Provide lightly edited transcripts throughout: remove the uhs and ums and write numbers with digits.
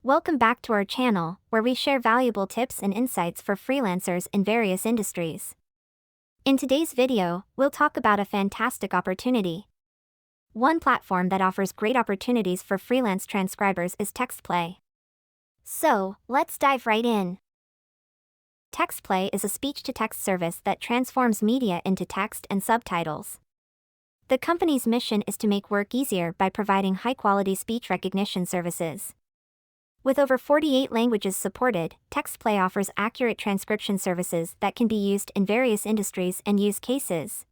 Welcome back to our channel, where we share valuable tips and insights for freelancers in various industries. In today's video, we'll talk about a fantastic opportunity. One platform that offers great opportunities for freelance transcribers is TextPlay. So, let's dive right in. TextPlay is a speech-to-text service that transforms media into text and subtitles. The company's mission is to make work easier by providing high-quality speech recognition services. With over 48 languages supported, TextPlay offers accurate transcription services that can be used in various industries and use cases.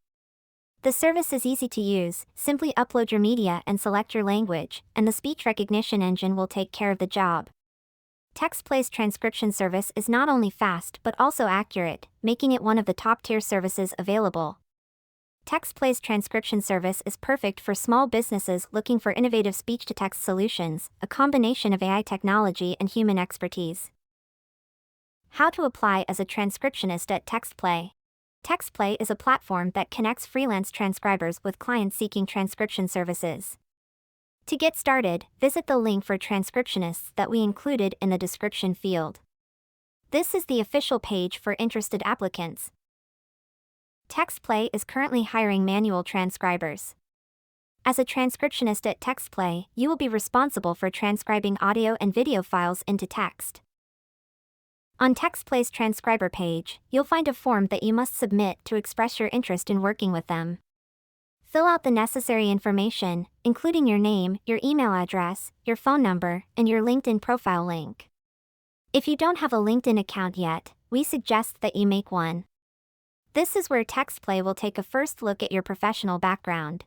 The service is easy to use. Simply upload your media and select your language, and the speech recognition engine will take care of the job. TextPlay's transcription service is not only fast but also accurate, making it one of the top-tier services available. TextPlay's transcription service is perfect for small businesses looking for innovative speech-to-text solutions, a combination of AI technology and human expertise. How to apply as a transcriptionist at TextPlay. TextPlay is a platform that connects freelance transcribers with clients seeking transcription services. To get started, visit the link for transcriptionists that we included in the description field. This is the official page for interested applicants. TextPlay is currently hiring manual transcribers. As a transcriptionist at TextPlay, you will be responsible for transcribing audio and video files into text. On TextPlay's transcriber page, you'll find a form that you must submit to express your interest in working with them. Fill out the necessary information, including your name, your email address, your phone number, and your LinkedIn profile link. If you don't have a LinkedIn account yet, we suggest that you make one. This is where TextPlay will take a first look at your professional background.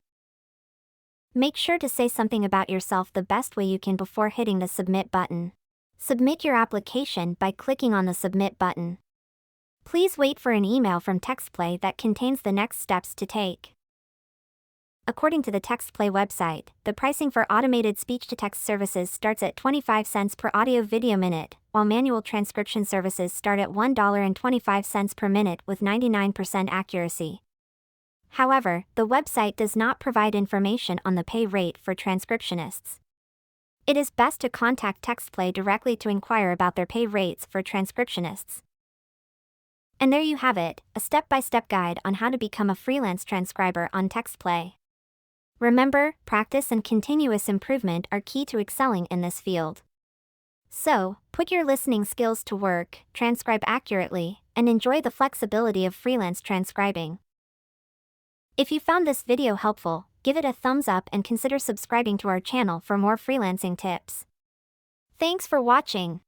Make sure to say something about yourself the best way you can before hitting the Submit button. Submit your application by clicking on the Submit button. Please wait for an email from TextPlay that contains the next steps to take. According to the TextPlay website, the pricing for automated speech-to-text services starts at 25 cents per audio-video minute, while manual transcription services start at $1.25 per minute with 99% accuracy. However, the website does not provide information on the pay rate for transcriptionists. It is best to contact TextPlay directly to inquire about their pay rates for transcriptionists. And there you have it, a step-by-step guide on how to become a freelance transcriber on TextPlay. Remember, practice and continuous improvement are key to excelling in this field. So, put your listening skills to work, transcribe accurately, and enjoy the flexibility of freelance transcribing. If you found this video helpful, give it a thumbs up and consider subscribing to our channel for more freelancing tips. Thanks for watching.